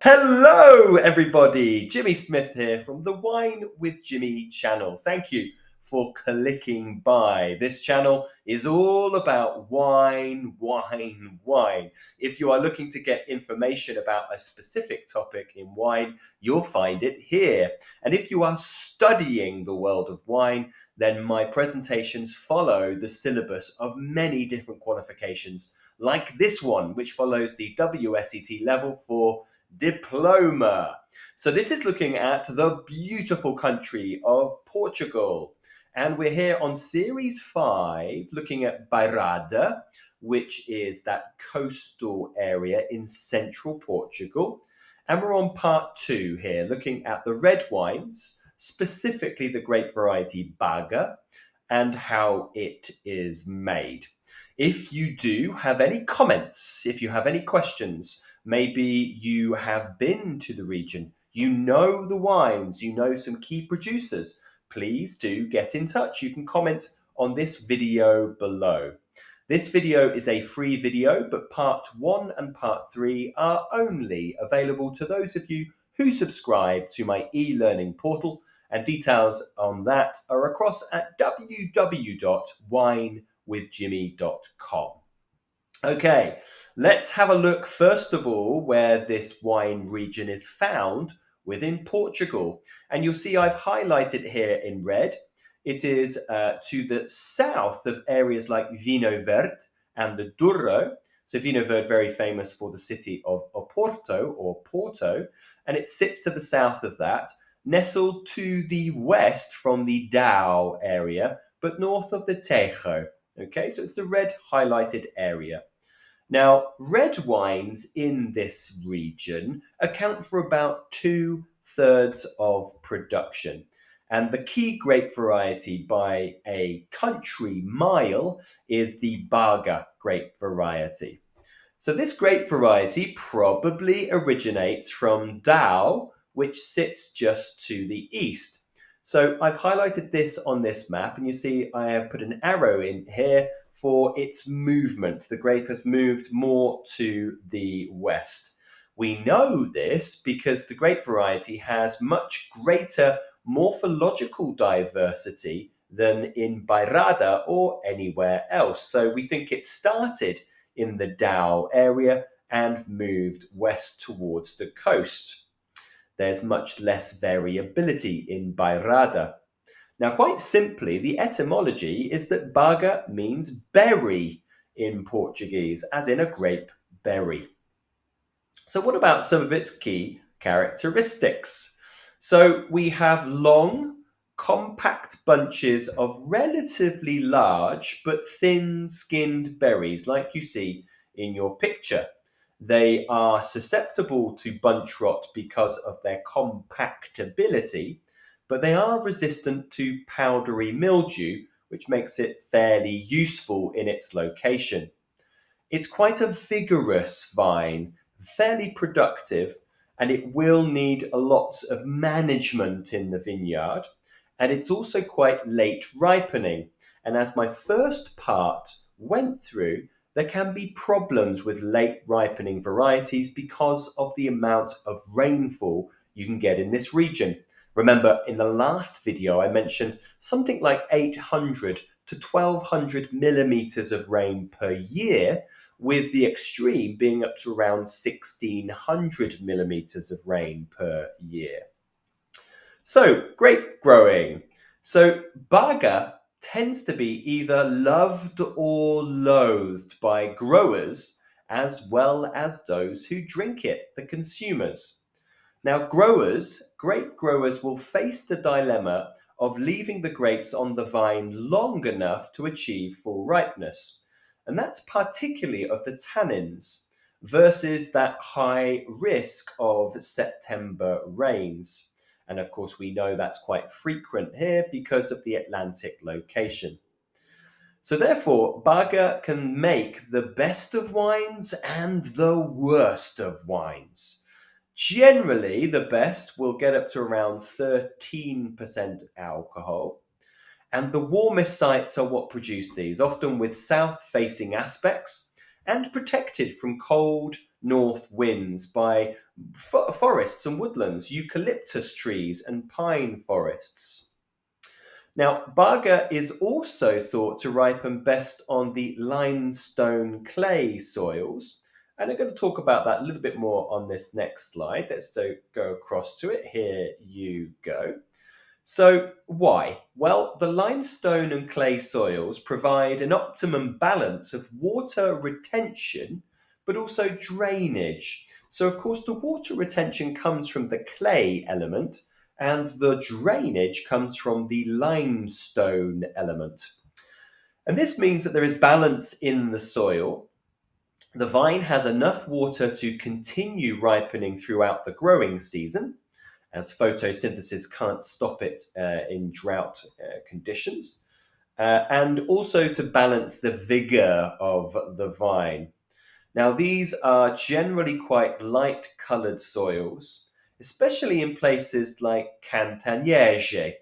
Hello, everybody. Jimmy Smith here from the Wine with Jimmy channel. Thank you for clicking by. This channel is all about wine, wine, wine. If you are looking to get information about a specific topic in wine, you'll find it here. And if you are studying the world of wine, then my presentations follow the syllabus of many different qualifications, like this one, which follows the WSET level for Diploma. So this is looking at the beautiful country of Portugal. And we're here on series 5, looking at Bairrada, which is that coastal area in central Portugal. And we're on part 2 here, looking at the red wines, specifically the grape variety Baga, and how it is made. If you do have any comments, if you have any questions, maybe you have been to the region, you know the wines, you know some key producers, please do get in touch. You can comment on this video below. This video is a free video, but part 1 and part 3 are only available to those of you who subscribe to my e-learning portal, and details on that are across at www.winewithjimmy.com. Okay, let's have a look first of all where this wine region is found within Portugal. And you'll see I've highlighted here in red. It is to the south of areas like Vineyard and the Douro. So Vineyard, very famous for the city of Porto, and it sits to the south of that, nestled to the west from the Douro area, but north of the Tejo. Okay, so it's the red highlighted area. Now, red wines in this region account for about 2/3 of production. And the key grape variety by a country mile is the Baga grape variety. So this grape variety probably originates from Douro, which sits just to the east. So I've highlighted this on this map, and you see I have put an arrow in here for its movement. The grape has moved more to the west. We know this because the grape variety has much greater morphological diversity than in Bairrada or anywhere else. So we think it started in the Douro area and moved west towards the coast. There's much less variability in Bairrada. Now, quite simply, the etymology is that Baga means berry in Portuguese, as in a grape berry. So what about some of its key characteristics? So we have long, compact bunches of relatively large but thin-skinned berries, like you see in your picture. They are susceptible to bunch rot because of their compactability, but they are resistant to powdery mildew, which makes it fairly useful in its location. It's quite a vigorous vine, fairly productive, and it will need a lot of management in the vineyard. And it's also quite late ripening. And as my first part went through, there can be problems with late ripening varieties because of the amount of rainfall you can get in this region. Remember, in the last video, I mentioned something like 800 to 1200 millimeters of rain per year, with the extreme being up to around 1600 millimeters of rain per year. So, grape growing. So, Baga tends to be either loved or loathed by growers as well as those who drink it, the consumers. Now, grape growers will face the dilemma of leaving the grapes on the vine long enough to achieve full ripeness. And that's particularly of the tannins versus that high risk of September rains. And of course, we know that's quite frequent here because of the Atlantic location. So therefore, Baga can make the best of wines and the worst of wines. Generally, the best will get up to around 13% alcohol. And the warmest sites are what produce these, often with south-facing aspects and protected from cold, north winds, by forests and woodlands, eucalyptus trees and pine forests. Now, Baga is also thought to ripen best on the limestone clay soils. And I'm going to talk about that a little bit more on this next slide. Let's go across to it. Here you go. So, why? Well, the limestone and clay soils provide an optimum balance of water retention, but also drainage. So, of course, the water retention comes from the clay element, and the drainage comes from the limestone element. And this means that there is balance in the soil. The vine has enough water to continue ripening throughout the growing season, as photosynthesis can't stop it in drought conditions, and also to balance the vigor of the vine. Now, these are generally quite light coloured soils, especially in places like Cantagnege,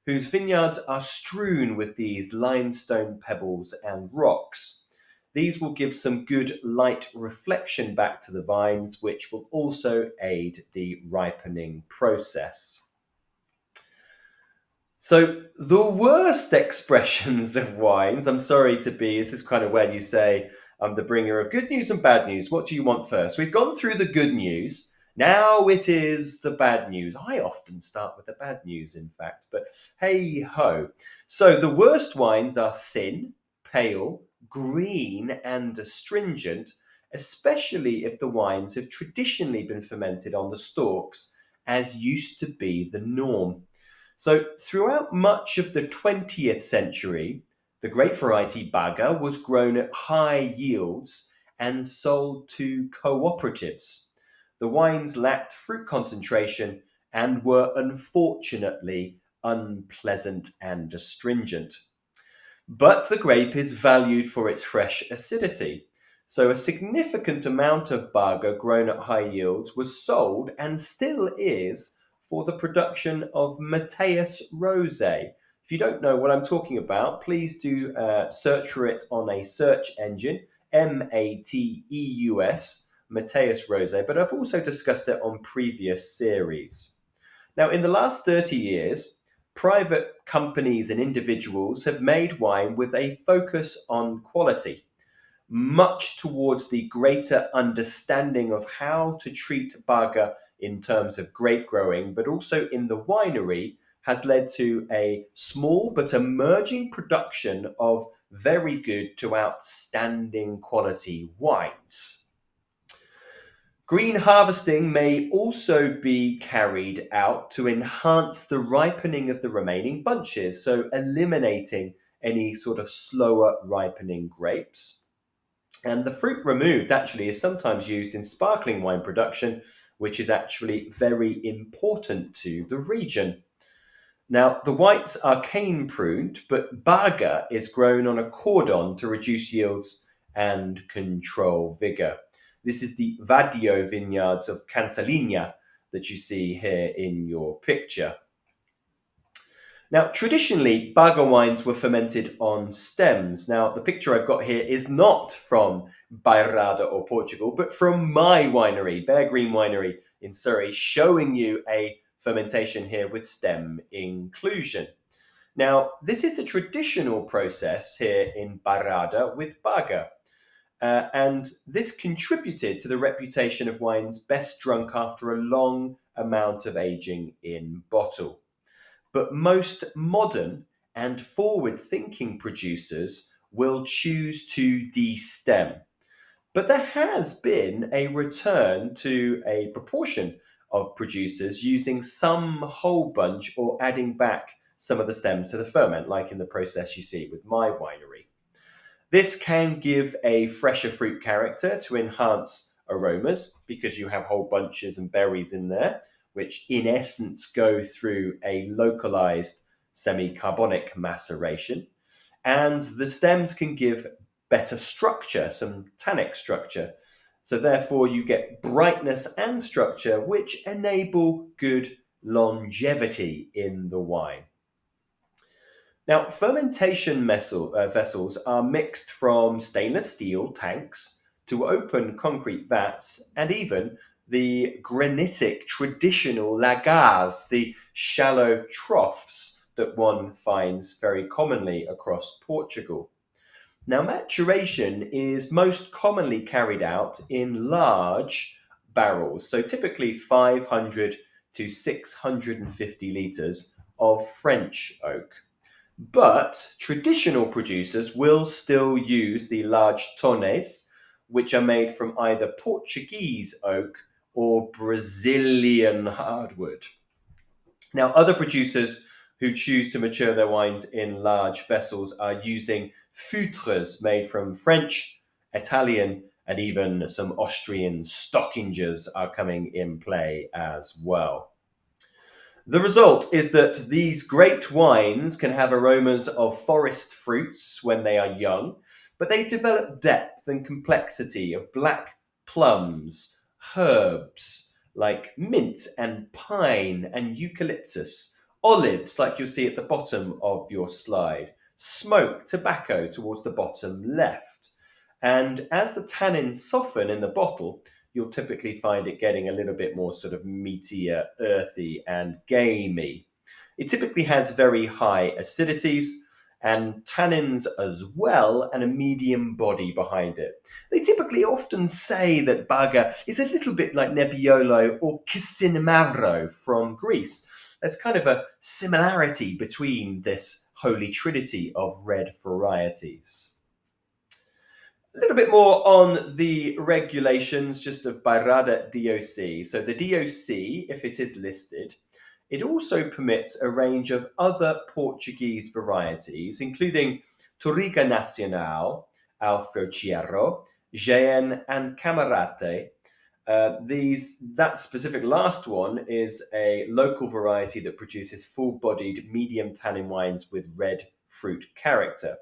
whose vineyards are strewn with these limestone pebbles and rocks. These will give some good light reflection back to the vines, which will also aid the ripening process. So the worst expressions of wines, I'm sorry to be, this is kind of where you say, I'm the bringer of good news and bad news. What do you want first? We've gone through the good news. Now it is the bad news. I often start with the bad news, in fact, but hey ho. So the worst wines are thin, pale, green, and astringent, especially if the wines have traditionally been fermented on the stalks, as used to be the norm. So, throughout much of the 20th century, the grape variety Baga was grown at high yields and sold to cooperatives. The wines lacked fruit concentration and were unfortunately unpleasant and astringent. But the grape is valued for its fresh acidity. So, a significant amount of Baga grown at high yields was sold and still is for the production of Mateus Rosé. If you don't know what I'm talking about, please do search for it on a search engine, Mateus, Mateus Rosé, but I've also discussed it on previous series. Now, in the last 30 years, private companies and individuals have made wine with a focus on quality, much towards the greater understanding of how to treat Baga in terms of grape growing, but also in the winery, has led to a small but emerging production of very good to outstanding quality wines. Green harvesting may also be carried out to enhance the ripening of the remaining bunches, so eliminating any sort of slower ripening grapes. And the fruit removed actually is sometimes used in sparkling wine production, which is actually very important to the region. Now, the whites are cane pruned, but Baga is grown on a cordon to reduce yields and control vigor. This is the Vadio vineyards of Cansalinha that you see here in your picture. Now, traditionally, Baga wines were fermented on stems. Now, the picture I've got here is not from Bairrada or Portugal, but from my winery, Bear Green Winery in Surrey, showing you a fermentation here with stem inclusion. Now, this is the traditional process here in Bairrada with Baga. And this contributed to the reputation of wines best drunk after a long amount of aging in bottle. But most modern and forward-thinking producers will choose to destem. But there has been a return to a proportion of producers using some whole bunch or adding back some of the stems to the ferment, like in the process you see with my winery. This can give a fresher fruit character to enhance aromas because you have whole bunches and berries in there, which in essence go through a localized semi-carbonic maceration. And the stems can give better structure, some tannic structure. So therefore you get brightness and structure, which enable good longevity in the wine. Now, fermentation vessels are mixed from stainless steel tanks to open concrete vats, and even the granitic traditional lagars, the shallow troughs that one finds very commonly across Portugal. Now, maturation is most commonly carried out in large barrels, so typically 500 to 650 litres of French oak. But traditional producers will still use the large tonnes, which are made from either Portuguese oak or Brazilian hardwood. Now, other producers who choose to mature their wines in large vessels are using fûtres made from French, Italian, and even some Austrian stockingers are coming in play as well. The result is that these great wines can have aromas of forest fruits when they are young, but they develop depth and complexity of black plums, herbs like mint and pine and eucalyptus, olives like you'll see at the bottom of your slide, smoke, tobacco towards the bottom left. And as the tannins soften in the bottle, you'll typically find it getting a little bit more sort of meatier, earthy, and gamey. It typically has very high acidities and tannins as well, and a medium body behind it. They typically often say that Baga is a little bit like Nebbiolo or Chisinamaro from Greece. There's kind of a similarity between this holy trinity of red varieties. A little bit more on the regulations just of Bairrada DOC. So the DOC, if it is listed, it also permits a range of other Portuguese varieties, including Touriga Nacional, Alfociero, Jaen, and Camarate. That specific last one is a local variety that produces full-bodied, medium tannin wines with red fruit character.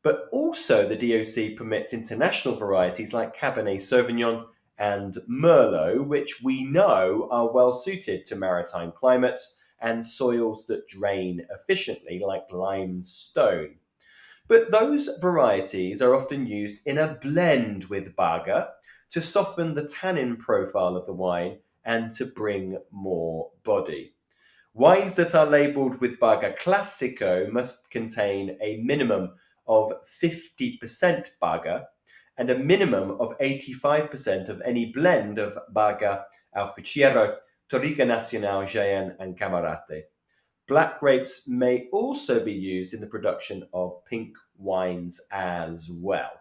But also the DOC permits international varieties like Cabernet Sauvignon and Merlot, which we know are well suited to maritime climates and soils that drain efficiently like limestone. But those varieties are often used in a blend with Baga to soften the tannin profile of the wine and to bring more body. Wines that are labelled with Baga Classico must contain a minimum of 50% Baga and a minimum of 85% of any blend of Baga, Alfociero, Touriga Nacional, Jaen, and Camarate. Black grapes may also be used in the production of pink wines as well.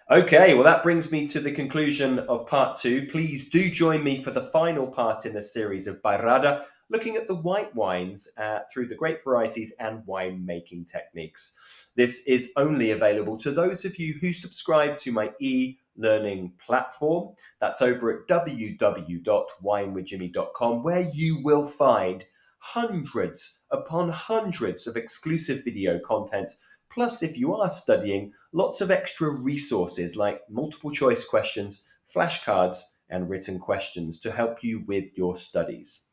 Okay, well, that brings me to the conclusion of part 2. Please do join me for the final part in the series of Bairrada, looking at the white wines through the grape varieties and winemaking techniques. This is only available to those of you who subscribe to my e-learning platform. That's over at www.winewithjimmy.com, where you will find hundreds upon hundreds of exclusive video content. Plus, if you are studying, lots of extra resources like multiple choice questions, flashcards, and written questions to help you with your studies.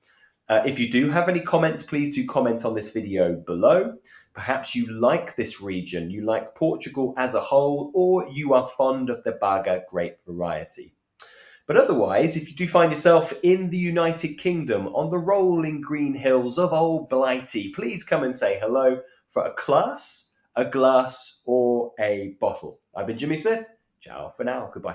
If you do have any comments, please do comment on this video below. Perhaps you like this region, you like Portugal as a whole, or you are fond of the Baga grape variety. But otherwise, if you do find yourself in the United Kingdom on the rolling green hills of Old Blighty, please come and say hello for a class, a glass, or a bottle. I've been Jimmy Smith. Ciao for now. Goodbye.